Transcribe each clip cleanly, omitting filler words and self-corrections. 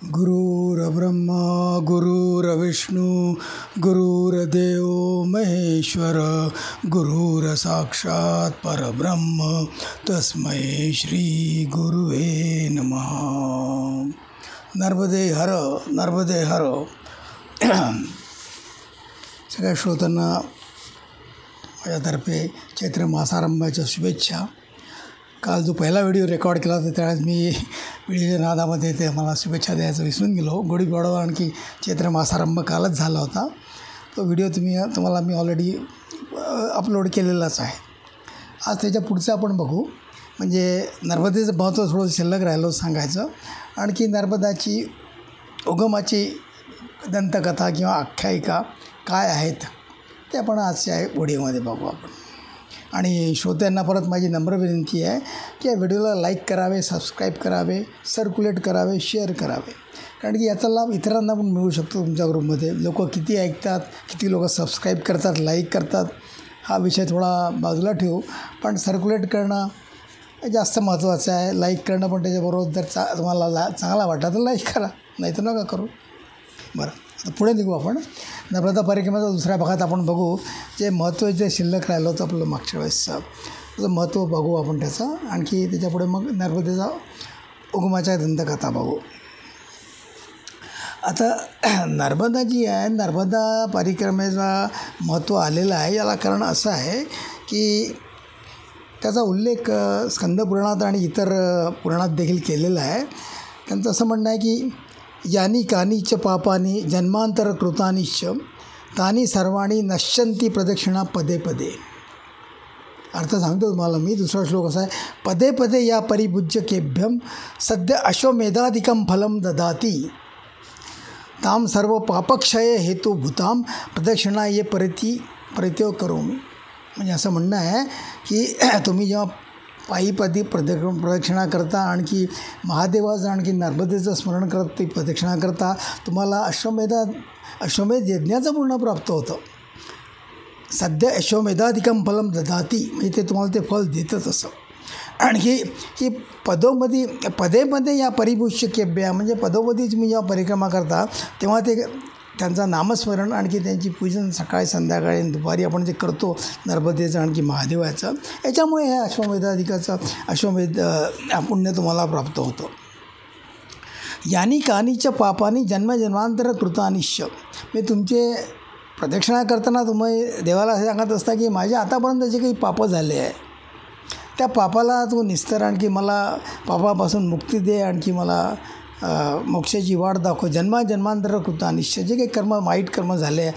गुरुर्ब्रह्मा गुरुर्विष्णू गुरुर्देव महेश्वर गुरुर्साक्षात् परब्रह्म तस्मै श्री गुरुवे नमः. नर्मदे हर नर्मदे हर. सगळ्या श्रोत्यांना माझ्यातर्फे चैत्र मासारंभाच्या शुभेच्छा. काल जो पहिला व्हिडिओ रेकॉर्ड केला होता त्यावेळेस मी व्हिडिओच्या नादामध्ये ते मला शुभेच्छा द्यायचं विसरून गेलो. गुढीपाडवा आणखी चैत्र मासारंभ कालच झाला होता. तो व्हिडिओ तुम्हाला मी ऑलरेडी अपलोड केलेलाच आहे. आज त्याच्या पुढचं आपण बघू. म्हणजे नर्मदेचं महत्त्व थोडं शिल्लक राहिलं सांगायचं. आणखी नर्मदाची उगमाची दंतकथा किंवा आख्यायिका काय आहेत ते आपण आजच्या व्हिडिओमध्ये बघू आपण. आणि श्रोत्यांना परत माझी नम्र विनंती आहे की या व्हिडिओला लाईक करावे, सबस्क्राईब करावे, सर्क्युलेट करावे, शेअर करावे. कारण की याचा लाभ इतरांना पण मिळू शकतो. तुमच्या ग्रुपमध्ये लोक किती ऐकतात, किती लोक सबस्क्राईब करतात, लाईक करतात हा विषय थोडा बाजूला ठेवू. पण सर्क्युलेट करणं जास्त महत्त्वाचं आहे. लाईक करणं पण त्याच्याबरोबर जर तुम्हाला चांगला वाटला तर लाईक करा, नाही तर नका करू. बरं, आता पुढे निघू आपण. नर्मदा परिक्रमेच्या दुसऱ्या भागात आपण बघू जे महत्त्व जे शिल्लक राहिलं होतं आपलं मागच्या वेळेसचं त्याचं महत्त्व बघू आपण त्याचं. आणखी त्याच्यापुढे मग नर्मदेचा उगमाच्या दंतकथा बघू. आता नर्मदा जी आहे, नर्मदा परिक्रमेचा महत्त्व आलेलं आहे. याला कारण असं आहे की त्याचा उल्लेख स्कंदपुराणात आणि इतर पुराणात देखील केलेला आहे. त्यांचं असं म्हणणं आहे की यानी कानीच पापानी जन्मांतर कृतानिश्च तानी सर्वाणी नश्यंती प्रदक्षिणा पदे पदे. अर्थ सांगतो तुम्हाला मी. दुसरा श्लोक असा आहे, पदे पदे या परिभुज्य केभ्यम सद्य अश्वमेधादिकं फलम ददाती ताम सर्व पापक्षय हेतुभूताम प्रदक्षिणा ये परित्योग करोमी. म्हणजे असं म्हणणं आहे की तुम्ही जेव्हा पायीपदी प्रदक्षिणा करता, आणखी महादेवाचं आणखी नर्मदेचं स्मरण करत ती प्रदक्षिणा करता, तुम्हाला अश्वमेध यज्ञाचं पूर्ण प्राप्त होतं. सध्या अश्वमेधाधिकं फलम ददाती, म्हणजे ते तुम्हाला ते फल देतच असं. आणखी ही पदेमध्ये या परिभुष्य केभ्या, म्हणजे पदोपदी तुम्ही जेव्हा परिक्रमा करता तेव्हा ते त्यांचं नामस्मरण आणखी त्यांची पूजन सकाळी संध्याकाळी दुपारी आपण जे करतो नर्मदेचं आणखी महादेवाचं, याच्यामुळे हे अश्वमेध पुण्य तुम्हाला प्राप्त होतं. यानी कानीच्या पापानी जन्मजन्मांतर कृतानिश्च. मी तुमचे प्रदक्षिणा करताना तुम्ही देवाला असे सांगत असता की माझे आतापर्यंत जे काही पापं झाले आहे त्या पापाला तू निस्तर, आणखी मला पापापासून मुक्ती दे, आणखी मला मोक्षाची वाट दाखव. जन्मांतर कृतानिश्च. जे काही वाईट कर्म झाले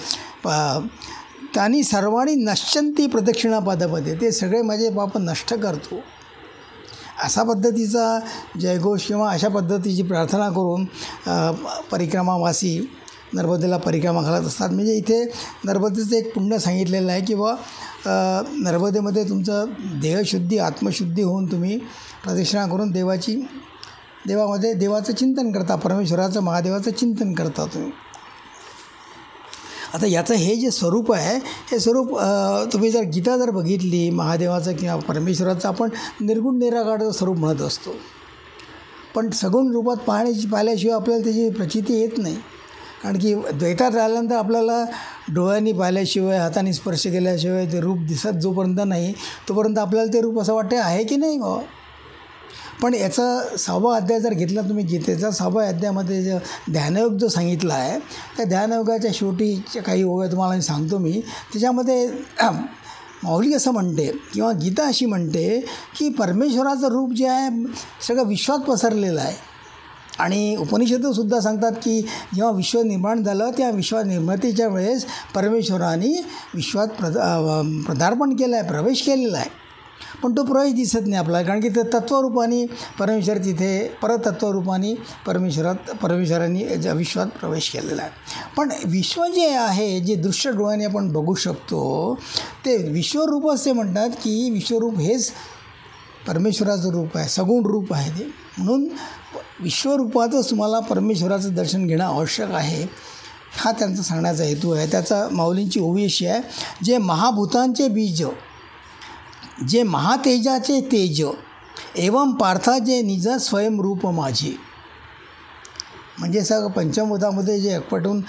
त्यांनी सर्वांनी नश्यंती प्रदक्षिणा पदपदे, ते सगळे माझे पाप नष्ट करतो. असा पद्धतीचा जयघोष किंवा अशा पद्धतीची प्रार्थना करून परिक्रमावासी नर्मदेला परिक्रमा घालत असतात. म्हणजे इथे नर्मदेचं एक पुण्य सांगितलेलं आहे की नर्मदेमध्ये तुमचं देहशुद्धी आत्मशुद्धी होऊन तुम्ही प्रदक्षिणा करून देवाचं चिंतन करता, परमेश्वराचं महादेवाचं चिंतन करता तुम्ही. आता याचं हे जे स्वरूप आहे, हे स्वरूप तुम्ही जर गीता जर बघितली महादेवाचं किंवा परमेश्वराचं, आपण निर्गुण निराकारचं स्वरूप म्हणत असतो. पण सगुण रूपात पाहिल्याशिवाय आपल्याला त्याची प्रचिती येत नाही. कारण की द्वैतात राहिल्यानंतर आपल्याला डोळ्यांनी पाहिल्याशिवाय, हाताने स्पर्श केल्याशिवाय ते रूप दिसत जोपर्यंत नाही तोपर्यंत आपल्याला ते रूप असं वाटते आहे की नाही बाबा. पण याचा 6वा अध्याय जर घेतला तुम्ही गीतेचा, 6व्या अध्यायामध्ये जो ध्यानयोग जो सांगितला आहे त्या ध्यानयोगाच्या शेवटीच्या काही ओव्या तुम्हाला मी सांगतो. मी त्याच्यामध्ये माऊली असं म्हणते किंवा गीता अशी म्हणते की परमेश्वराचं रूप जे आहे सगळं विश्वात पसरलेलं आहे. आणि उपनिषदसुद्धा सांगतात की जेव्हा विश्व निर्माण झालं त्या विश्व निर्मितीच्या वेळेस परमेश्वराने विश्वात पदार्पण केलं आहे, प्रवेश केलेला आहे. पण तो प्रवेश दिसत नाही आपल्याला, कारण की ते तत्त्वरूपाने परमेश्वर तिथे परतत्वरूपाने परमेश्वरांनी विश्वात प्रवेश केलेला आहे. पण विश्व जे आहे, जे दृश्य डोळ्याने आपण बघू शकतो ते विश्वरूप असे म्हणतात की विश्वरूप हेच परमेश्वराचं रूप आहे, सगुण रूप आहे ते. म्हणून विश्वरूपातच तुम्हाला परमेश्वराचं दर्शन घेणं आवश्यक आहे, हा त्यांचा सांगण्याचा हेतू आहे. त्याचा माऊलींची ओवी अशी आहे, जे महाभूतांचे बीज, जे महातेजाचे तेज, एवं पार्था जे निज स्वयंरूप माझे. म्हणजे सगळं पंचभूतामध्ये जे एकवटून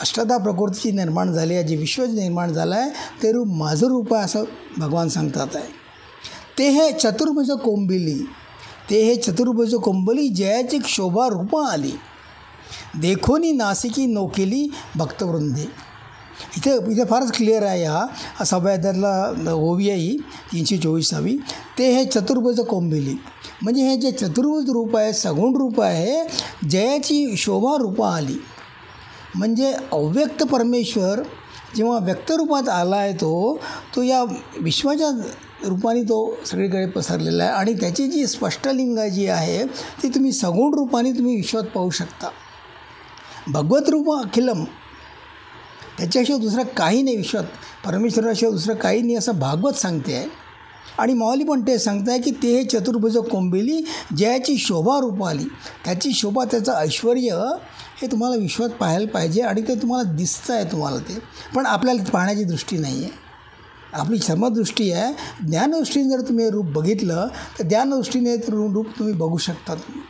अष्टधा प्रकृतीची निर्माण झाली आहे, जे विश्व निर्माण झालं आहे ते रूप माझं रूप आहे असं भगवान सांगतात आहे. ते हे चतुर्भुज कोंबिली, ते हे चतुर्भुज कोंबली जयाची शोभा रूपा आली, देखोनी नासिकी नोकेली भक्तवृंदे. इथे फारच क्लिअर आहे. हा 6व्या अध्यायातला ओवी आहे ही 324. ते हे चतुर्भुज कोंबिली म्हणजे हे जे चतुर्भुज रूप आहे, सगुण रूप आहे, जयाची शोभा रूपा आली. म्हणजे अव्यक्त परमेश्वर जेव्हा व्यक्तरूपात आला आहे तो या विश्वाच्या रूपाने तो सगळीकडे पसरलेला आहे. आणि त्याची जी स्पष्टलिंग जी आहे ती तुम्ही सगुण रूपाने तुम्ही विश्वात पाहू शकता. भगवत रूप अखिलम, त्याच्याशिवाय दुसरं काही नाही विश्वात, परमेश्वराशिवाय दुसरं काही नाही असं भागवत सांगते आहे. आणि माऊली पण ते सांगत आहे की ते हे चतुर्भुज कोंबिली जयाची शोभा रूप आली. त्याची शोभा, त्याचं ऐश्वर हे तुम्हाला विश्वात पाहायला पाहिजे आणि ते तुम्हाला दिसतं आहे तुम्हाला ते. पण आपल्याला पाहण्याची दृष्टी नाही आहे, आपली समदृष्टी आहे. ज्ञानदृष्टीने जर तुम्ही हे रूप बघितलं तर ज्ञानदृष्टीने रूप तुम्ही बघू शकता तुम्ही.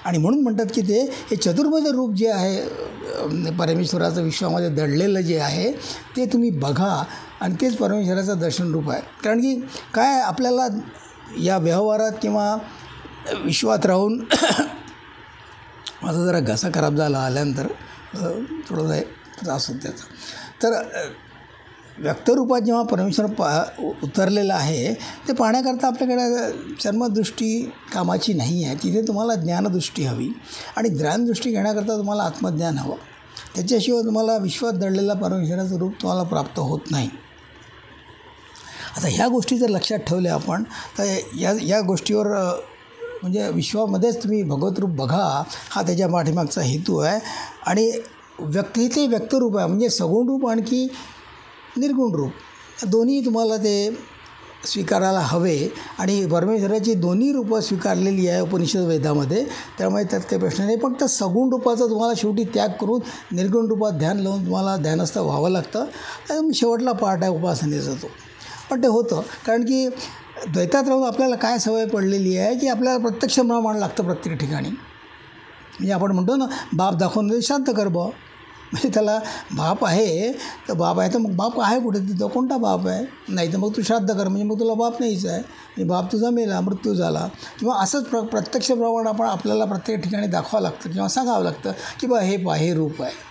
आणि म्हणून म्हणतात की ते हे चतुर्भुज रूप जे आहे परमेश्वराचं विश्वामध्ये दडलेलं जे आहे ते तुम्ही बघा आणि तेच परमेश्वराचं दर्शन रूप आहे. कारण की काय आपल्याला या व्यवहारात किंवा विश्वात राहून माझा जरा घसा खराब झाला आल्यानंतर थोडंसं त्रास होत त्याचा. तर व्यक्तरूपात जेव्हा परमेश्वर उतरलेला आहे ते पाहण्याकरता आपल्याकडे चर्मदृष्टी कामाची नाही आहे. तिथे तुम्हाला ज्ञानदृष्टी हवी आणि ज्ञानदृष्टी घेण्याकरता तुम्हाला आत्मज्ञान हवं. त्याच्याशिवाय तुम्हाला विश्वात दडलेला परमेश्वराचं रूप तुम्हाला प्राप्त होत नाही. आता ह्या गोष्टी जर लक्षात ठेवल्या आपण तर या गोष्टीवर म्हणजे विश्वामध्येच तुम्ही भगवत रूप बघा हा त्याच्या पाठीमागचा हेतू आहे. आणि ते व्यक्तरूप आहे म्हणजे सगुण रूप आणखी निर्गुण रूप दोन्ही तुम्हाला ते स्वीकारायला हवे. आणि परमेश्वराची दोन्ही रूपं स्वीकारलेली आहे उपनिषद वेदामध्ये, त्यामुळे त्यात काही प्रश्न नाही. पण त्या सगुण रूपाचा तुम्हाला शेवटी त्याग करून निर्गुण रूपात ध्यान लावून तुम्हाला ध्यानस्थ व्हावं लागतं. तर शेवटला पार्ट आहे उपासनेचा तो. पण ते होतं कारण की द्वैतात राहून आपल्याला काय सवय पडलेली आहे की आपल्याला प्रत्यक्ष प्रमाण लागतं प्रत्येक ठिकाणी. म्हणजे आपण म्हणतो ना बाप दाखवून शांत कर बा, म्हणजे त्याला बाप आहे तर बाप आहे तर मग बाप आहे कुठे तिथं, कोणता बाप आहे, नाही तर मग तू श्राद्ध कर म्हणजे मग तुला बाप नाहीच आहे, म्हणजे बाप तुझा मेला मृत्यू झाला. किंवा असंच प्रत्यक्ष प्रमाण आपण आपल्याला प्रत्येक ठिकाणी दाखवावं लागतं किंवा सांगावं लागतं की बा हे रूप आहे,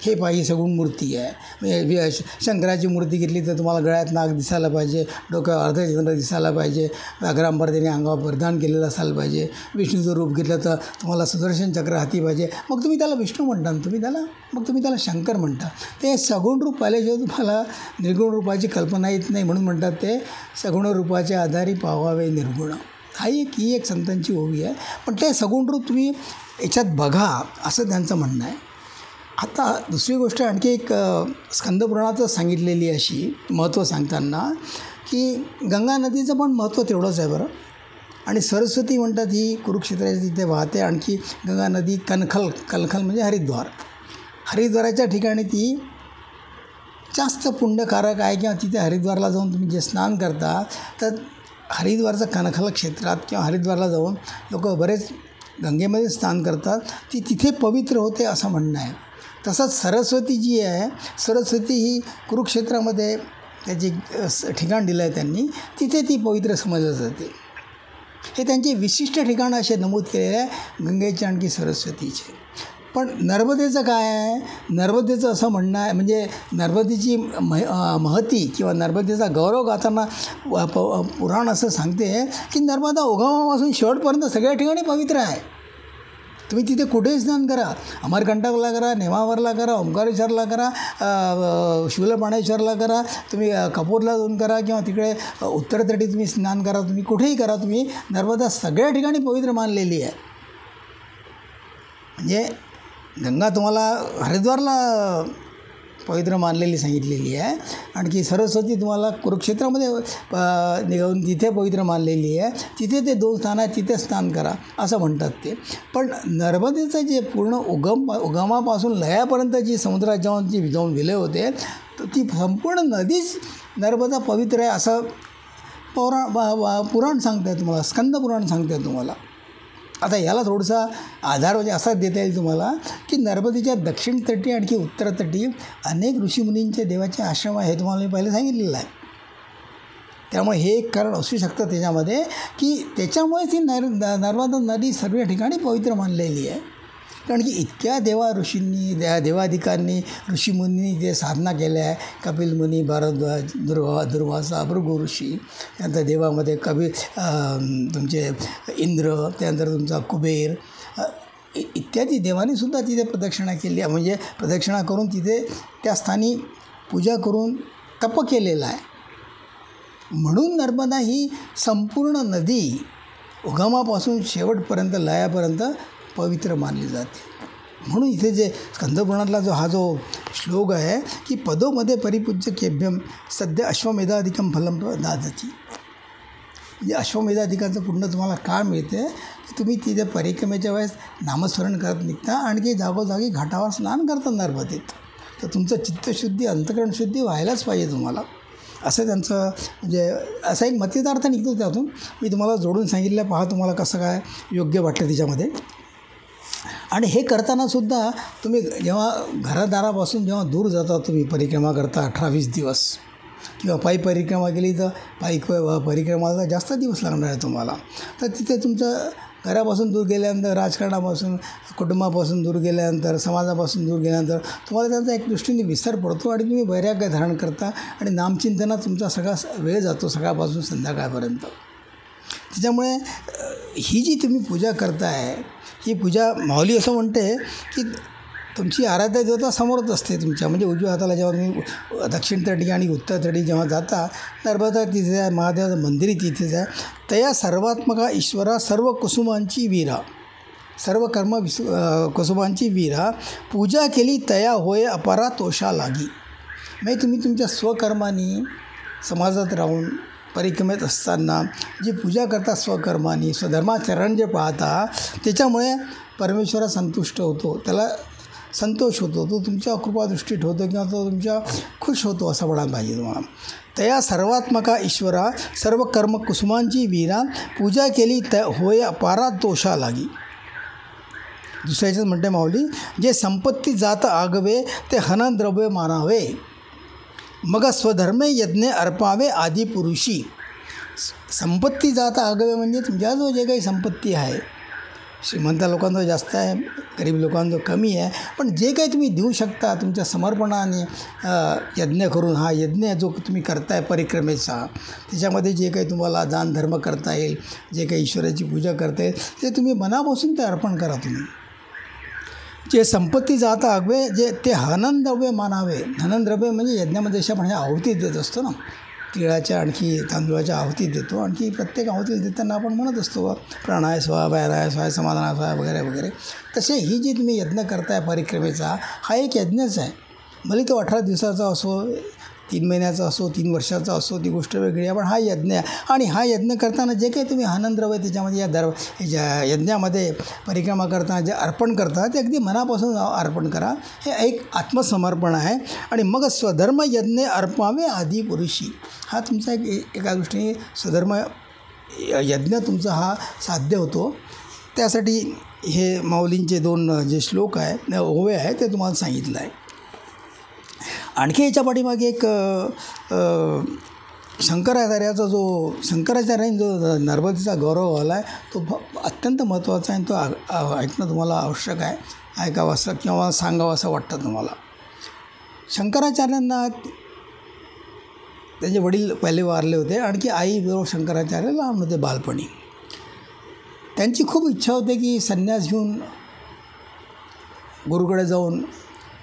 हे पाहिजे सगुण मूर्ती आहे. म्हणजे शंकराची मूर्ती घेतली तर तुम्हाला गळ्यात नाग दिसायला पाहिजे, डोक्यावर अर्धचंद्र दिसायला पाहिजे, व्याघ्रांबर त्याने अंगावर परिधान केलेलं असायला पाहिजे. विष्णूचं रूप घेतलं तर तुम्हाला सुदर्शन चक्र हाती पाहिजे, मग तुम्ही त्याला विष्णू म्हणता, तुम्ही त्याला शंकर म्हणता. ते सगुण रूप पाहिल्याशिवाय तुम्हाला निर्गुण रूपाची कल्पना येत नाही. म्हणून म्हणतात ते सगुण रूपाच्या आधारी पावावे निर्गुण. ही एक संतांची ओवी आहे. पण ते सगुण रूप तुम्ही याच्यात बघा असं त्यांचं म्हणणं आहे. आता दुसरी गोष्ट आणखी एक स्कंदपुराणातच सांगितलेली अशी महत्त्व सांगताना की गंगा नदीचं पण महत्त्व तेवढंच आहे बरं. आणि सरस्वती म्हणतात ही कुरुक्षेत्राच्या तिथे वाहते. आणखी गंगा नदी कनखल म्हणजे हरिद्वाराच्या ठिकाणी ती जास्त पुण्यकारक आहे. किंवा तिथे हरिद्वारला जाऊन तुम्ही जे स्नान करता तर हरिद्वारचं कनखल क्षेत्रात किंवा हरिद्वारला जाऊन लोक बरेच गंगेमध्ये स्नान करतात, ती तिथे पवित्र होते असं म्हणणं आहे. तसंच सरस्वती जी आहे, सरस्वती ही कुरुक्षेत्रामध्ये त्याचे ठिकाण दिलं आहे त्यांनी, तिथे ती पवित्र समजली जाते. हे त्यांचे विशिष्ट ठिकाणं असे नमूद केलेले आहे गंगेचे आणखी सरस्वतीचे. पण नर्मदेचं काय आहे, नर्मदेचं असं म्हणणं आहे म्हणजे नर्मदेची महती किंवा नर्मदेचा गौरव गाताना पुराण असं सांगते की नर्मदा उगमापासून शेवटपर्यंत सगळ्या ठिकाणी पवित्र आहे. तुम्ही तिथे कुठेही स्नान करा, अमरकंटकला करा, नेमावरला करा, ओंकारेश्वरला करा, शूलपाणेश्वरला करा, तुम्ही कपूरला जाऊन करा किंवा तिकडे उत्तर तटी तुम्ही स्नान करा, तुम्ही कुठेही करा, तुम्ही नर्मदा सगळ्या ठिकाणी पवित्र मानलेली आहे. म्हणजे गंगा तुम्हाला हरिद्वारला पवित्र मानलेली सांगितलेली आहे, आणखी सरस्वती तुम्हाला कुरुक्षेत्रामध्ये निघून तिथे पवित्र मानलेली आहे. तिथे ते 2 स्थान आहेत, तिथे स्नान करा असं म्हणतात ते. पण नर्मदेचं जे पूर्ण उगमापासून लयापर्यंत जी समुद्रात जाऊन विलय होते तर ती संपूर्ण नदीच नर्मदा पवित्र आहे असं पुराण सांगतं आहे तुम्हाला, स्कंद पुराण सांगतं आहे तुम्हाला. आता याला थोडासा आधार म्हणजे असा देता येईल तुम्हाला की नर्मदेच्या दक्षिण तटी आणखी उत्तर तटी अनेक ऋषीमुनींचे देवाचे आश्रम आहे, हे तुम्हाला मी पहिले सांगितलेलं आहे. त्यामुळे हे एक कारण असू शकतं त्याच्यामध्ये की त्याच्यामुळे ती नर्मदा नदी सर्व ठिकाणी पवित्र मानलेली आहे. कारण की इतक्या ऋषींनी देवाधिकांनी ऋषीमुनींनी जे साधना केल्या आहे, कपिल मुनी, भारद्वाज, दुर्वासा, भृगु ऋषी, त्यानंतर देवामध्ये तुमचे इंद्र, त्यानंतर तुमचा कुबेर इत्यादी देवांनीसुद्धा तिथे प्रदक्षिणा केली आहे. म्हणजे प्रदक्षिणा करून तिथे त्या स्थानी पूजा करून तप केलेलं आहे. म्हणून नर्मदा ही संपूर्ण नदी उगमापासून शेवटपर्यंत लयापर्यंत पवित्र मानली जाते. म्हणून इथे जे स्कंदपुराणातला हा जो श्लोक आहे की पदोमध्ये परिपूज्य केभ्यम सध्या अश्वमेधाधिकम फलम दादती, म्हणजे अश्वमेधाधिकाचं पुण्य तुम्हाला का मिळते की तुम्ही तिथे परिक्रमेच्या वेळेस नामस्मरण करत निघता आणि जागोजागी घाटावर स्नान करता नर्मदेत. तर तुमचं चित्तशुद्धी, अंतकरणशुद्धी व्हायलाच पाहिजे तुम्हाला, असं त्यांचं म्हणजे असा एक मतितार्थ निघतो त्यातून. मी तुम्हाला जोडून सांगितलं, पहा तुम्हाला कसं काय योग्य वाटतं त्याच्यामध्ये. आणि हे करतानासुद्धा तुम्ही जेव्हा घरादारापासून जेव्हा दूर जाता, तुम्ही परिक्रमा करता 18-20 दिवस, किंवा पायी परिक्रमा केली तर पायी परिक्रमाला जास्त दिवस लागणार आहे तुम्हाला. तर तिथे तुमचं घरापासून दूर गेल्यानंतर, राजकारणापासून, कुटुंबापासून दूर गेल्यानंतर, समाजापासून दूर गेल्यानंतर तुम्हाला त्यांचा एक दृष्टीने विसर पडतो आणि तुम्ही वैराग्य धारण करता आणि नामचिंतनात तुमचा सगळा वेळ जातो सकाळपासून संध्याकाळपर्यंत. त्याच्यामुळे ही जी तुम्ही पूजा करताय, ही पूजा माऊली असं म्हणते की तुमची आराध्य देवता समोरच असते तुमच्या. म्हणजे उजव्या हाताला जेव्हा तुम्ही दक्षिण तटी आणि उत्तर तटी जेव्हा जाता, नर्मदा तिथेच आहे, महादेवाचं मंदिरही तिथेच आहे. तया सर्वात्मका ईश्वरा सर्व कुसुमांची वीरा, सर्व कर्म कुसुमांची वीरा, पूजा केली तया होय अपारा तोषा लागी. म्हणजे तुम्ही तुमच्या स्वकर्मानी समाजात राहून परिक्रमेत असताना जी पूजा करता स्वकर्मानी, स्वधर्माचरण जे पाहता, त्याच्यामुळे परमेश्वरा संतुष्ट होतो, त्याला संतोष होतो, तो तुमच्या कृपादृष्टीत होतो किंवा तो तुमच्या खुश होतो असं म्हणायला पाहिजे तुम्हाला. तया सर्वात्मका ईश्वरा सर्व कर्म कुसुमांची वीरा, पूजा केली होय अपारा तोषा लागी. दुसऱ्याच्याच म्हणते माऊली, जे संपत्ती जात आगवे ते हनद्रव्य मानावे, मग स्वधर्मे यज्ञ अर्पावे आदिपुरुषी. संपत्ती जात आगवे म्हणजे तुमच्याजवळ जे काही संपत्ती आहे, श्रीमंत लोकांचं जास्त आहे, गरीब लोकांचं कमी आहे, पण जे काही तुम्ही देऊ शकता तुमच्या समर्पणाने यज्ञ करून, हा यज्ञ जो तुम्ही करताय परिक्रमेचा, त्याच्यामध्ये जे काही तुम्हाला दान धर्म करता येईल, जे काही ईश्वराची पूजा करता येईल, ते तुम्ही मनापासून ते अर्पण करा. तुम्ही जे संपत्ती जाता आगवे जे ते हननद्रव्य मानावे. हननद्रव्य म्हणजे यज्ञामध्ये जशा म्हणजे आहुती देत असतो ना, तिळाच्या आणखी तांदूळाच्या आहुती देतो, आणखी प्रत्येक आहुती देताना आपण म्हणत असतो प्राणाय स्वाहा, वैराय स्वाहा, समाधानाय स्वाहा वगैरे वगैरे. तसे ही जी तुम्ही यज्ञ करताय परिक्रमेचा, हा एक यज्ञच आहे. भले तो 18 दिवसाचा असो, 3 महिन्याचा असो, 3 वर्षाचा असो, ती गोष्ट वेगळी आहे, पण हा यज्ञ आहे. आणि हा यज्ञ करताना जे काही तुम्ही आनंदद्रव्य त्याच्यामध्ये या यज्ञामध्ये परिक्रमा करताना जे अर्पण करता, ते अगदी मनापासून अर्पण करा. हे एक आत्मसमर्पण आहे. आणि मग स्वधर्म यज्ञ अर्पावे आदी पुरुषी, हा तुमचा एका दृष्टीने स्वधर्म यज्ञ तुमचा हा साध्य होतो. त्यासाठी हे माऊलींचे 2 जे श्लोक आहे, ओवे आहे, ते तुम्हाला सांगितलं आहे. आणखी याच्या पाठीमागे एक शंकराचार्यांनी जो नर्मदेचा गौरव आला आहे, तो अत्यंत महत्त्वाचा आहे. तो ऐकणं तुम्हाला आवश्यक आहे, ऐकावं असं किंवा सांगावं असं वाटतं तुम्हाला. शंकराचार्यांना त्याचे वडील पहिले वारले होते, आणखी आई बरोबर शंकराचार्य लहान होते बालपणी. त्यांची खूप इच्छा होती की संन्यास घेऊन गुरुकडे जाऊन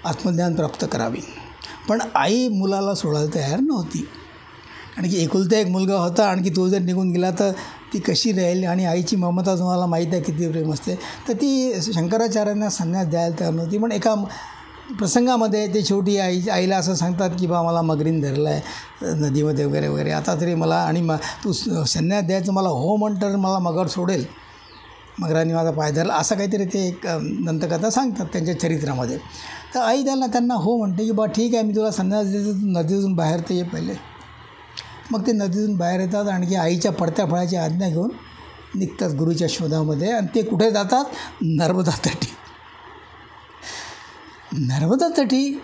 आत्मज्ञान प्राप्त करावी, पण आई मुलाला सोडायला तयार नव्हती. कारण की एकुलता एक मुलगा होता, आणखी तो जर निघून गेला तर ती कशी राहील, आणि आईची ममता तुम्हाला माहीत आहे किती प्रेम असते. तर ती शंकराचार्यांना संन्यास द्यायला तयार नव्हती. पण एका प्रसंगामध्ये ते शेवटी आईला असं सांगतात की बा मला मगरीन धरलं आहे नदीमध्ये वगैरे वगैरे, आता तरी मला आणि तू संन्यास द्यायचं मला हो म्हणतं, मला मगर सोडेल, मगरांनी माझा पाय धरला, असं काहीतरी ते एक दंतकथा सांगतात त्यांच्या चरित्रामध्ये. तर आई त्यांना हो म्हणते की बा ठीक आहे, मी तुला संन्यास देतो, तू नदीतून बाहेर तर ये पहिले. मग ते नदीतून बाहेर येतात, आणखी आईच्या पडत्या फळाची आज्ञा घेऊन निघतात गुरुच्या शोधामध्ये आणि ते कुठे जातात? नर्मदा तटी. नर्मदा तटी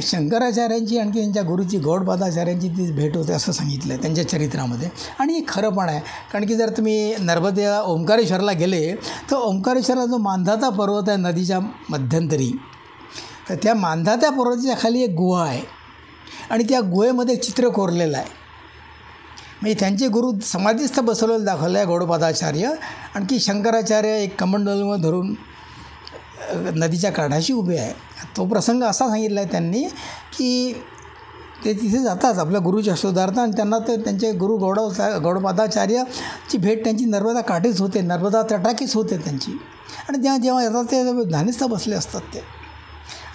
शंकराचार्यांची आणखी त्यांच्या गुरुची गौडपादाचार्यांची ती भेट होते असं सांगितलं आहे त्यांच्या चरित्रामध्ये. आणि हे खरं पण आहे, कारण की जर तुम्ही नर्मदेला ओंकारेश्वरला गेले तर ओंकारेश्वरला जो मांधाता पर्वत आहे नदीच्या मध्यंतरी, तर त्या मांधाता पर्वताच्या खाली एक गुहा आहे आणि त्या गुहेमध्ये चित्र कोरलेलं आहे. म्हणजे त्यांचे गुरु समाधीस्थ बसवलेलं दाखवलं आहे गौडपादाचार्य. आणखी शंकराचार्य एक कमंडलूमध्ये धरून नदीच्या काठाशी उभे आहे. तो प्रसंग असा सांगितला आहे त्यांनी की ते तिथे जातात आपल्या गुरुच्या शोधार्थ आणि त्यांना ते त्यांचे गुरु गौडपादाचार्याची भेट त्यांची नर्मदा काठीच होते, नर्मदा तटाकीच होते त्यांची. आणि जेव्हा येतात ते ध्यानस्थ बसले असतात ते,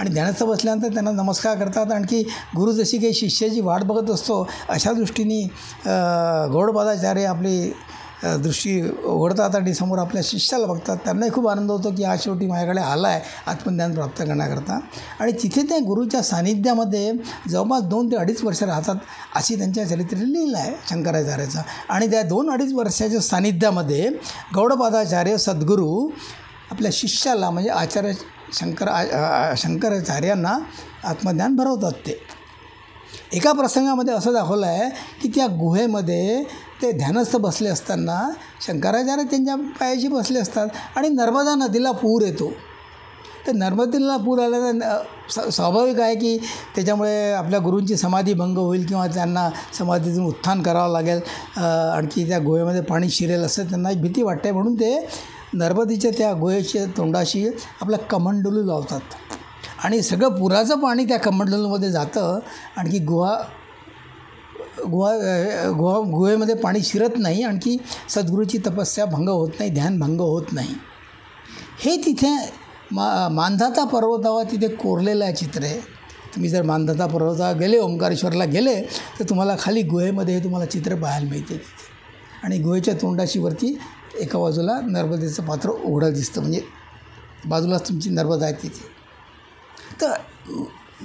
आणि ध्यानस्थ बसल्यानंतर त्यांना नमस्कार करतात. आणखी गुरु जशी काही शिष्याची वाट बघत असतो अशा दृष्टीने गौडपादाचार्य आपली दृष्टी उघडतात आणि समोर आपल्या शिष्याला बघतात. त्यांनाही खूप आनंद होतो की हा शेवटी माझ्याकडे आला आहे आत्मज्ञान प्राप्त करण्याकरता. आणि तिथे ते गुरुच्या सानिध्यामध्ये जवळपास 2 ते 2.5 वर्ष राहतात अशी त्यांच्या चरित्रात लिहिलं आहे शंकराचार्याचं. आणि त्या 2-2.5 वर्षाच्या सानिध्यामध्ये गौडपादाचार्य सद्गुरू आपल्या शिष्याला म्हणजे आचार्य शंकराचार्यांना आत्मज्ञान भरवतात. ते एका प्रसंगामध्ये असं दाखवलं आहे की त्या गुहेमध्ये ते ध्यानस्थ बसले असताना शंकराचार्य त्यांच्या पायाशी बसले असतात आणि नर्मदा नदीला पूर येतो. तर नर्मदेला पूर आला तर स्वाभाविक आहे की त्याच्यामुळे आपल्या गुरूंची समाधी भंग होईल किंवा त्यांना समाधीतून उत्थान करावं लागेल, आणखी त्या गुहेमध्ये पाणी शिरेल असं त्यांना एक भीती वाटते. म्हणून ते नर्मदेच्या त्या गुहेच्या तोंडाशी आपलं कमंडलू लावतात आणि सगळं पुराचं पाणी त्या कमंडलूमध्ये जातं. आणखी गुहेमध्ये पाणी शिरत नाही, आणखी सद्गुरूची तपस्या भंग होत नाही, ध्यान भंग होत नाही. हे तिथे मांधाता पर्वतावर तिथे कोरलेलं आहे चित्र आहे. तुम्ही जर मांधाता पर्वतावर गेले, ओंकारेश्वरला गेले तर तुम्हाला खाली गुहेमध्ये हे तुम्हाला चित्र पाहायला मिळते तिथे. आणि गुहेच्या तोंडाशी वरती एका बाजूला नर्मदेचं पात्र उघडं दिसतं, म्हणजे बाजूलाच तुमची नर्मदा आहे तिथे. तर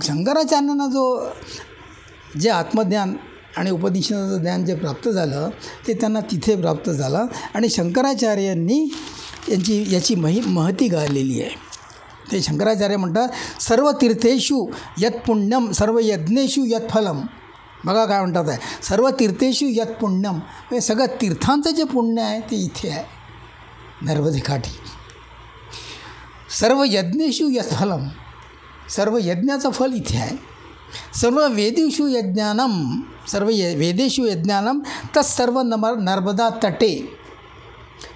शंकराचार्यांना जे आत्मज्ञान आणि उपनिषदाचं ज्ञान जे प्राप्त झालं ते त्यांना तिथे प्राप्त झालं. आणि शंकराचार्यांनी याची महती गाळलेली आहे. ते शंकराचार्य म्हणतात सर्व तीर्थेषु यत् पुण्यम सर्व यज्ञेषु यत् फलम. बघा काय म्हणतात आहे, सर्व तीर्थेषु यत् पुण्यम, म्हणजे सगळं तीर्थांचं जे पुण्य आहे ते इथे आहे नर्मदेकाठी. सर्व यज्ञेषु यत् फलम, सर्व यज्ञाचं फल इथे आहे. सर्व वेदेषु यज्ञानम, सर्व वेदेषु यज्ञानम तत्सर्व नर्मदा तटे.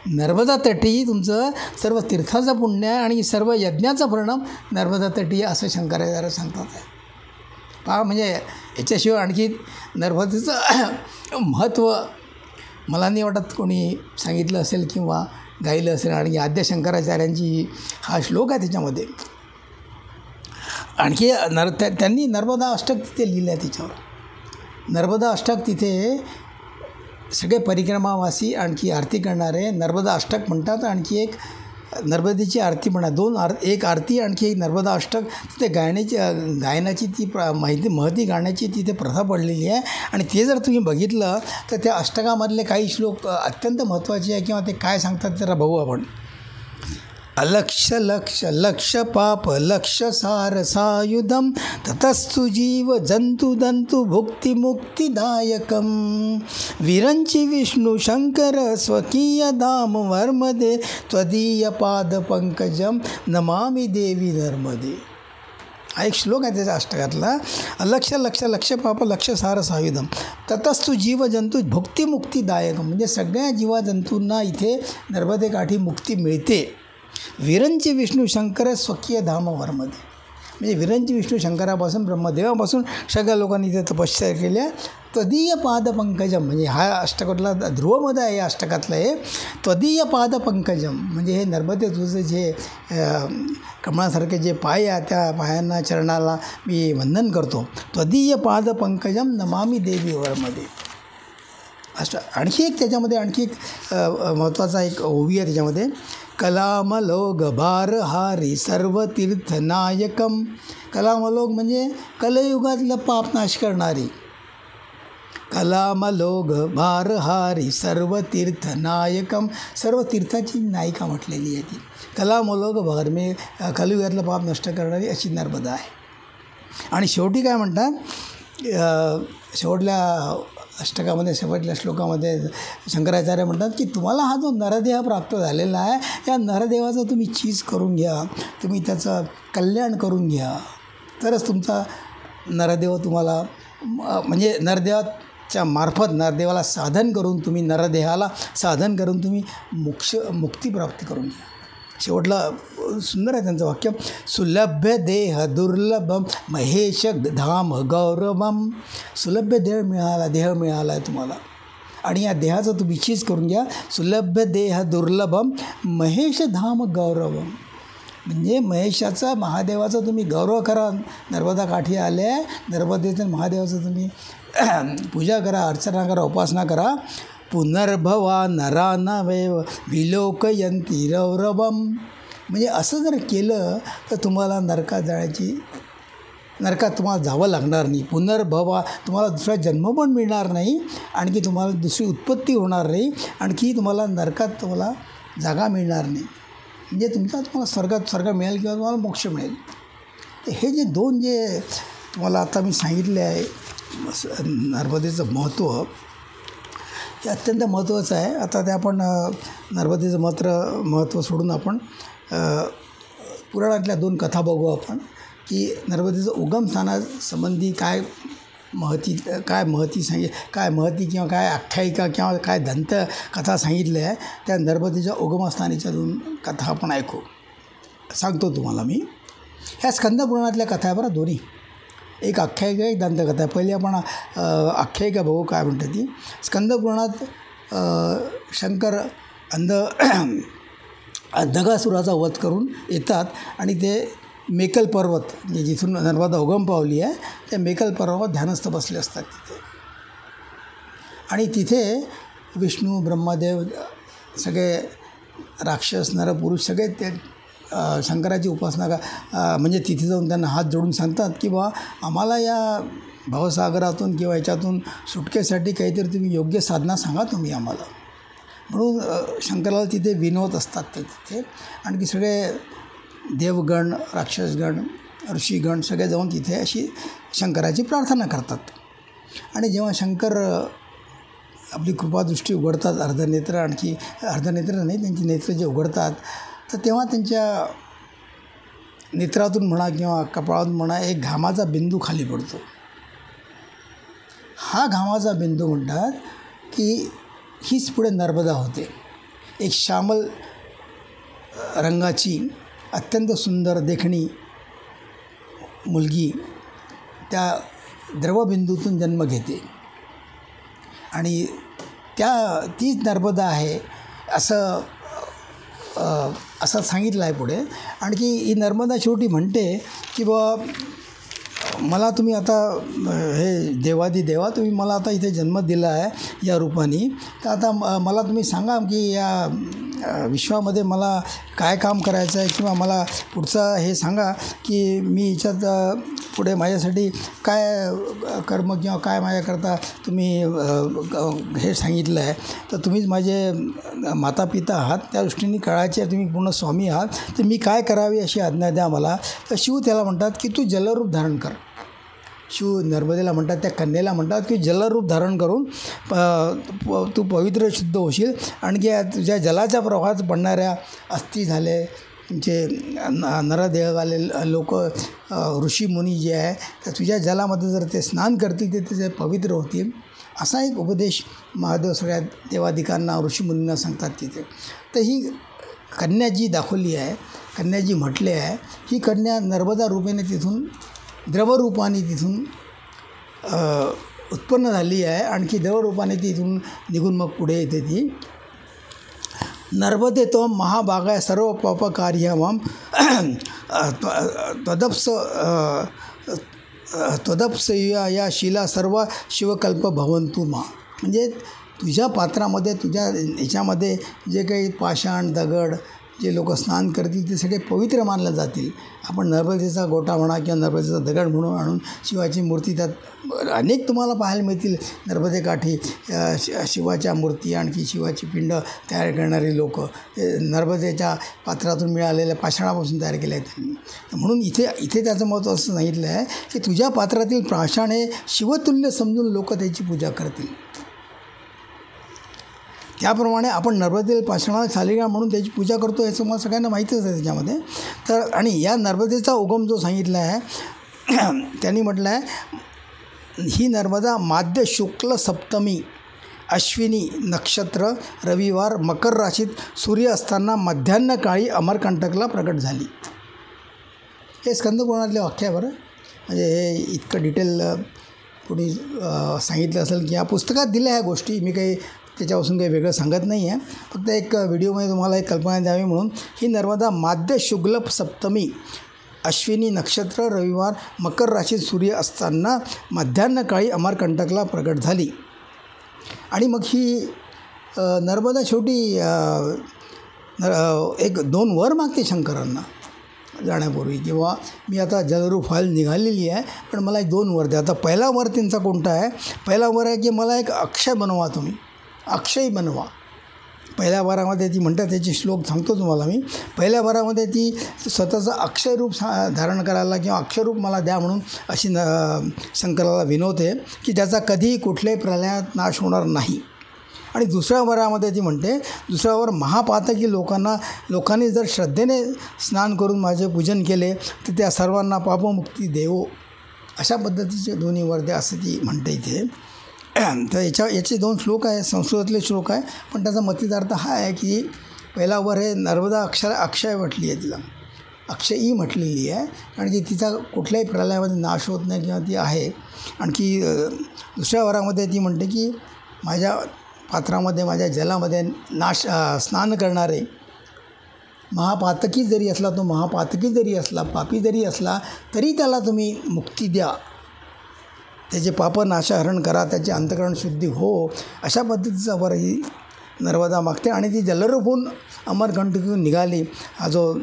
नर्मदा तटी तुमचं सर्व तीर्थाचं पुण्य आहे आणि सर्व यज्ञाचा परिणाम नर्मदा तटी असं शंकराचार्य सांगतात आहे. पहा, म्हणजे याच्याशिवाय आणखी नर्मदेचं महत्त्व मला नाही वाटत कोणी सांगितलं असेल किंवा गायलं असेल. आणि आद्य शंकराचार्यांची हा श्लोक आहे त्याच्यामध्ये. आणखी त्यांनी नर्मदा अष्टक तिथे लिहिलं आहे. त्याच्यावर नर्मदा अष्टक तिथे सगळे परिक्रमावासी आणखी आरती करणारे नर्मदा अष्टक म्हणतात. आणखी एक नर्मदेची आरती म्हणा, एक आरती आणखी एक नर्मदा अष्टक तिथे गायनाची ती महती गाण्याची तिथे प्रथा पडलेली आहे. आणि ते जर तुम्ही बघितलं तर त्या अष्टकामधले काही श्लोक अत्यंत महत्त्वाचे आहे किंवा ते काय सांगतात जरा बघू आपण. अलक्ष लक्ष लक्ष पाप लक्ष सार सायुधम ततस्तु जीव जंतु दंतु भुक्ती मुक्तिदायकम विरंची विष्णू शंकर स्वकीय धाम वर्मदे त्वदीय पाद पंकजम नमामि देवी नर्मदे. हा एक श्लोक आहे त्याच्या अष्टकातला. अलक्ष लक्ष लक्ष पाप लक्ष सार सायुधम ततस्तु जीव जंतू भुक्ती मुक्तिदायकम, म्हणजे सगळ्या जीवजंतूंना इथे नर्मदेकाठी मुक्ती मिळते. विरंची विष्णू शंकर स्वकीय धाम वर्मदे, म्हणजे विरंची विष्णू शंकरापासून ब्रह्मदेवापासून सगळ्या लोकांनी इथे तपस्या केल्या. त्वदीय पादपंकजम, म्हणजे हा अष्टकातला ध्रुवमध्ये आहे. या अष्टकातलं हे त्वदीय पादपंकजम, म्हणजे हे नर्मदे तुझं जे कमळासारखे जे पाय आहे त्या पायांना चरणाला मी वंदन करतो. त्वदीय पादपंकजम नमामि देवी वर्मदे. आणखी एक त्याच्यामध्ये आणखी एक महत्त्वाचा एक ओवी आहे त्याच्यामध्ये. कलामलोग भारहारी सर्व तीर्थनायकम. कलामलोग म्हणजे कलयुगातलं पाप नाश करणारी. कलामलोग भारहारी सर्व तीर्थनायकम. सर्व तीर्थाची नायिका म्हटलेली आहे ती. कलामलोग भार मे कलियुगातलं पाप नष्ट करणारी अशी नर्मदा आहे. आणि शेवटी काय म्हणतात, शेवटल्या अष्टकामध्ये शेवटल्या श्लोकामध्ये शंकराचार्य म्हणतात की तुम्हाला हा जो नरदेह प्राप्त झालेला आहे, या नरदेवाचं तुम्ही चीज करून घ्या, तुम्ही त्याचं कल्याण करून घ्या, तरच तुमचा नरदेव तुम्हाला म्हणजे नरदेवाच्या मार्फत नरदेवाला साधन करून तुम्ही नरदेहाला साधन करून तुम्ही मुक्ती प्राप्त करून घ्या. शेवटला सुंदर आहे त्यांचं वाक्य, सुलभ्य देह दुर्लभम महेश धाम गौरवम. सुलभ्य देह मिळाला आहे तुम्हाला आणि या देहाचं तुम्ही चीज करून घ्या. सुलभ्य देह दुर्लभम महेश धाम गौरवम. म्हणजे महेशाचा महादेवाचा तुम्ही गौरव करा. नर्मदा काठी आले, नर्मदेचं महादेवाचं तुम्ही पूजा करा, अर्चना करा, उपासना करा. पुनर्भवा नरा नवे विलोकयंती रौरवम. म्हणजे असं जर केलं तर तुम्हाला नरकात तुम्हाला जावं लागणार नाही. पुनर्भवा, तुम्हाला दुसरा जन्म पण मिळणार नाही, आणखी तुम्हाला दुसरी उत्पत्ती होणार नाही, आणखी तुम्हाला नरकात तुम्हाला जागा मिळणार नाही. म्हणजे तुम्हाला स्वर्ग मिळेल किंवा तुम्हाला मोक्ष मिळेल. तर हे जे दोन जे तुम्हाला आता मी सांगितले आहे नर्मदेचं महत्त्व, हे अत्यंत महत्त्वाचं आहे. आता ते आपण नर्मदेचं महत्त्व सोडून आपण पुराणातल्या दोन कथा बघू आपण, की नर्मदेचं उगमस्थानासंबंधी काय महती किंवा काय आख्यायिका किंवा काय दंतकथा सांगितल्या आहे. त्या नर्मदेच्या उगमस्थानीच्या दोन कथा आपण ऐकू. सांगतो तुम्हाला मी. ह्या स्कंदपुराणातल्या कथा आहे बरं दोन्ही. एक आख्यायिका, एक दंतकथा आहे. पहिली आपण आख्यायिका बघू काय म्हणते ती. स्कंदपुराणात शंकर दगासुराचा वध करून येतात आणि ते मेकल पर्वत, म्हणजे जिथून नर्मदा उगम पावली आहे, त्या मेकल पर्वत ध्यानस्थ बसले असतात तिथे. आणि तिथे विष्णू ब्रह्मदेव सगळे राक्षस नरपुरुष सगळे ते शंकराची उपासना म्हणजे तिथे जाऊन त्यांना हात जोडून सांगतात की बा आम्हाला या भवसागरातून किंवा याच्यातून सुटकेसाठी काहीतरी तुम्ही योग्य साधना सांगा तुम्ही आम्हाला. म्हणून शंकराला तिथे विनवत असतात ते तिथे. आणखी सगळे देवगण, राक्षसगण, ऋषीगण सगळे जाऊन तिथे अशी शंकराची प्रार्थना करतात. आणि जेव्हा शंकर आपली कृपादृष्टी उघडतात, अर्धनेत्र, आणखी अर्धनेत्र नाही, त्यांची नेत्र जे उघडतात, तर तेव्हा त्यांच्या नेत्रातून म्हणा किंवा कपाळातून म्हणा एक घामाचा बिंदू खाली पडतो. हा घामाचा बिंदू म्हणतात की हीच पुढे नर्मदा होते. एक श्यामल रंगाची अत्यंत सुंदर देखणी मुलगी त्या द्रवबिंदूतून जन्म घेते आणि तीच नर्मदा आहे असं सांगितलं आहे पुढे. आणखी ही नर्मदा शेवटी म्हणते की बा मला तुम्ही आता हे देवा तुम्ही मला आता इथे जन्म दिला आहे या रूपाने, तर आता मला तुम्ही सांगा की या विश्वामध्ये मला काय काम करायचं आहे, किंवा मला पुढचं हे सांगा की मी याच्यात पुढे माझ्यासाठी काय कर्म किंवा काय माझ्याकरता तुम्ही हे सांगितलं आहे. तर तुम्हीच माझे माता पिता आहात, त्या दृष्टीने कळायचे तुम्ही पूर्ण स्वामी आहात, तर मी काय करावी अशी आज्ञा द्या मला. तर शिव त्याला म्हणतात की तू जलरूप धारण कर. शिव नर्मदेला म्हणतात, त्या कन्येला म्हणतात की जलरूप धारण करून तू पवित्र शुद्ध होशील. आणखी तुझ्या जलाच्या प्रवाहात पडणाऱ्या अस्थी झाले, तुमचे नरदेह आले लोक ऋषीमुनी जे आहे, तर तुझ्या जलामध्ये जर ते स्नान करतील ते त्याचे पवित्र होतील. असा एक उपदेश महादेव सगळ्या देवादिकांना ऋषीमुनींना सांगतात तिथे. तर ही कन्या जी दाखवली आहे, कन्या जी म्हटली आहे, ही कन्या नर्मदा रूपेने तिथून द्रवरूपाने तिथून उत्पन्न झाली आहे. आणखी द्रवरूपाने तिथून निघून मग पुढे येते ती. नर्मदे तो महाभागाय सर्व पापकार्यमम त्वदप्स या शिला सर्व शिवकल्प भवंतु मा. म्हणजे तुझ्या पात्रामध्ये, तुझ्या ह्याच्यामध्ये जे काही पाषाण दगड जे लोक स्नान करतील ते सगळे पवित्र मानले जातील. आपण नर्मदेचा गोटा म्हणा किंवा नर्मदेचा दगड म्हणून आणून शिवाची मूर्ती त्यात अनेक तुम्हाला पाहायला मिळतील. नर्मदेकाठी शिवाच्या मूर्ती आणखी शिवाची पिंड तयार करणारी लोक नर्मदेच्या पात्रातून मिळालेल्या पाषाणापासून तयार केले आहेत त्यांनी. म्हणून इथे त्याचं महत्त्व असं सांगितलं आहे की तुझ्या पात्रातील पाषाण हे शिवतुल्य समजून लोक त्याची पूजा करतील. त्याप्रमाणे आपण नर्मदेतील पाषाणाला शालिग्राम म्हणून त्याची पूजा करतो याचं मला सगळ्यांना माहितीच आहे त्याच्यामध्ये. तर आणि या नर्मदेचा उगम जो सांगितला आहे त्यांनी म्हटलं आहे ही नर्मदा माध्य शुक्ल सप्तमी अश्विनी नक्षत्र रविवार मकर राशीत सूर्य असताना मध्यान्ह काळी अमरकंटकला प्रकट झाली. हे स्कंदपुराणातले वाक्य आहे बरं. म्हणजे हे इतकं डिटेल कोणी सांगितलं असेल की या पुस्तकात दिल्या ह्या गोष्टी. मी काही त्याच्यापासून काही वेगळं सांगत नाही आहे. फक्त एक व्हिडिओमध्ये तुम्हाला एक कल्पना द्यावी म्हणून. ही नर्मदा माध्य शुक्ल सप्तमी अश्विनी नक्षत्र रविवार मकर राशीत सूर्य असताना मध्यान्ह काळी अमरकंटकला प्रकट झाली. आणि मग ही नर्मदा शेवटी एक 2 वर मागते शंकरांना जाण्यापूर्वी, किंवा मी आता जलरूप व्हायला निघालेली आहे पण मला एक 2 वर द्या. आता पहिला वर त्यांचा कोणता आहे? पहिला वर आहे की मला एक अक्षय बनवा, तुम्ही अक्षय बनवा. पहिल्या वरामध्ये ती म्हणतात, त्याची श्लोक सांगतो तुम्हाला मी. पहिल्या वरामध्ये ती स्वतःचं अक्षयरूप धारण करायला किंवा अक्षयरूप मला द्या म्हणून अशी शंकराला विनवते की त्याचा कधीही कुठल्याही प्रलयात नाश होणार नाही. आणि दुसऱ्या वरामध्ये ती म्हणते, दुसऱ्या वर महापातकी लोकांनी जर श्रद्धेने स्नान करून माझे पूजन केले तर त्या सर्वांना पापमुक्ती देवो. अशा पद्धतीचे दोन्ही वर द्या असं ती म्हणते इथे. तर याचे 2 श्लोक आहे, संस्कृतातले श्लोक आहे. पण त्याचा मतितार्थ हा आहे की पहिला वर हे नर्मदा अक्षय म्हटली आहे, तिला अक्षयी म्हटलेली आहे कारण की तिचा कुठल्याही प्रलयामध्ये नाश होत नाही किंवा ती आहे. आणखी दुसऱ्या वरामध्ये ती म्हणते की माझ्या पात्रामध्ये माझ्या जलामध्ये स्नान करणारे महापातकी जरी असला, तो महापातकी जरी असला, पापी जरी असला तरी त्याला तुम्ही मुक्ती द्या, त्याचे पापनाशहरण करा, त्याचे अंतःकरण शुद्धी हो. अशा पद्धतीचा वर ही नर्मदा मागते. आणि ती जलरूप होऊन अमरकंटकीतून निघाली. हा जो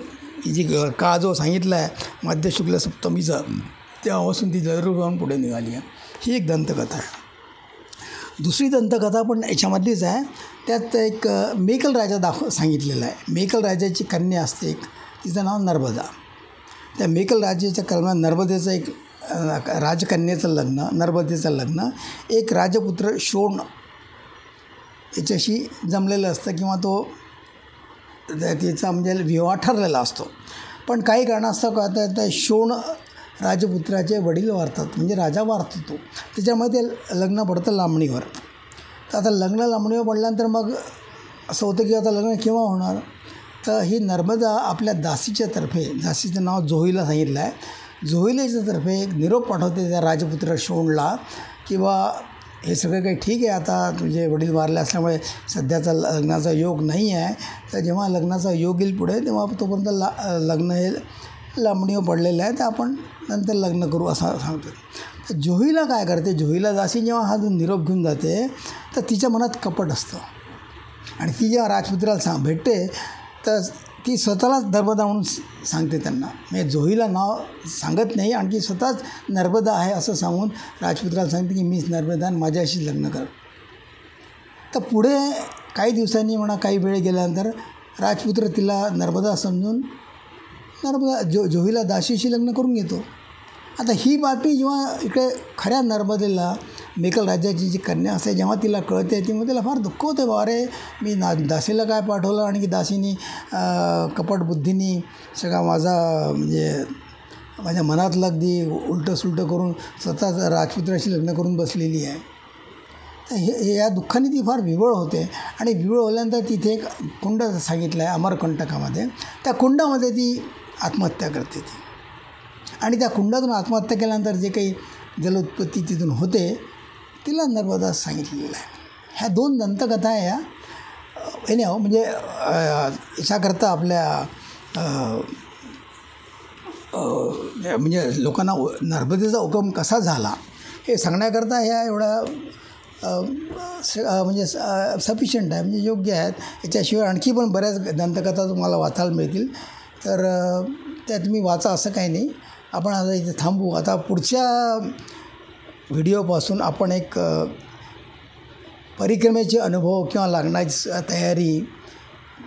जो सांगितला आहे मध्य शुक्ल सप्तमीचा, तेव्हापासून ती जलरूप होऊन पुढे निघाली आहे. ही एक दंतकथा आहे. दुसरी दंतकथा पण याच्यामधलीच आहे. त्यात एक मेकल राजा सांगितलेला आहे. मेकल राजाची कन्या असते एक, तिचं नाव नर्मदा. त्या मेकल राजाच्या कन्या नर्मदेचं एक राजकन्येचं लग्न, नर्मदेचं लग्न एक राजपुत्र शोण याच्याशी जमलेलं असतं किंवा तो तिचा म्हणजे विवाह ठरलेला असतो. पण काही कारणास्तव काय होतं, त्या शोण राजपुत्राचे वडील वारतात, म्हणजे राजा वारतो तो. त्याच्यामुळे ते लग्न पडतं लांबणीवर. तर आता लग्न लांबणीवर पडल्यानंतर मग असं होतं की आता लग्न केव्हा होणार. तर ही नर्मदा आपल्या दासीच्या तर्फे, दासीचं नाव जोहीला सांगितलं आहे, जोहिलेच्या तर्फे एक निरोप पाठवते त्या राजपुत्र शोणला किंवा हे सगळं काही ठीक आहे, आता तुझे वडील वारले असल्यामुळे सध्याचा लग्नाचा योग नाही आहे, तर जेव्हा लग्नाचा योग येईल पुढे तेव्हा तोपर्यंत लग्न हे लांबणीवर पडलेलं आहे, तर आपण नंतर लग्न करू असं सांगतो. तर जोहीला काय करते, जोहीला दासी जेव्हा हा निरोप घेऊन जाते तर तिच्या मनात कपट असतं. आणि ती जेव्हा राजपुत्राला भेटते तर ती स्वतःलाच नर्मदा म्हणून सांगते त्यांना. म्हणजे जोहीला नाव सांगत नाही, आणखी स्वतःच नर्मदा आहे असं सांगून राजपुत्राला सांगते की मीच नर्मदा आणि माझ्याशी लग्न कर. तर पुढे काही दिवसांनी म्हणा काही वेळ गेल्यानंतर राजपुत्र तिला नर्मदा समजून जोहीला दासीशी लग्न करून घेतो. आता ही बातमी जेव्हा इकडे खऱ्या नर्मदेला मेकल राजाची जी कन्या असते जेव्हा तिला कळते ती मग तिला फार दुःख होते. अरे मी दासीला काय पाठवलं आणि की दासीनी कपट बुद्धीनी सगळा म्हणजे माझ्या मनातलं अगदी उलटं सुलटं करून स्वतःच राजपुत्राशी लग्न करून बसलेली आहे. तर या दुःखाने ती फार विव्हळ होते. आणि विव्हळ होल्यानंतर तिथे एक कुंड सांगितलं आहे अमरकंटकामध्ये, त्या कुंडामध्ये ती आत्महत्या करते ती. आणि त्या कुंडातून आत्महत्या केल्यानंतर जे काही जलोत्पत्ती तिथून होते तिला नर्मदा सांगितलेलं आहे. ह्या 2 दंतकथा आहे ह्या. हे म्हणजे याच्याकरता आपल्या म्हणजे लोकांना नर्मदेचा उगम कसा झाला हे सांगण्याकरता ह्या एवढ्या म्हणजे सफिशियंट आहे, म्हणजे योग्य आहेत. याच्याशिवाय आणखी पण बऱ्याच दंतकथा तुम्हाला वाचायला मिळतील, तर त्या तुम्ही वाचा, असं काही नाही. आपण आता इथे थांबू. आता पुढच्या व्हिडिओपासून आपण एक परिक्रमेचे अनुभव किंवा लागण्याची तयारी,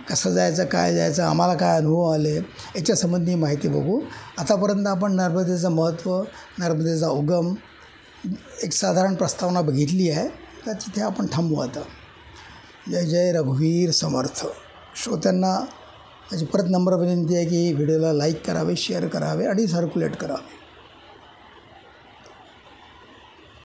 कसं जायचं, काय जायचं, आम्हाला काय अनुभव आले, याच्यासंबंधी माहिती बघू. आतापर्यंत आपण नर्मदेचं महत्त्व, नर्मदेचा उगम, एक साधारण प्रस्तावना बघितली आहे. तर तिथे आपण थांबू आता. जय जय रघुवीर समर्थ. श्रोत्यांना माझी परत नम्र विनंती आहे की व्हिडिओला लाईक करावे, शेअर करावे आणि सर्क्युलेट करावे.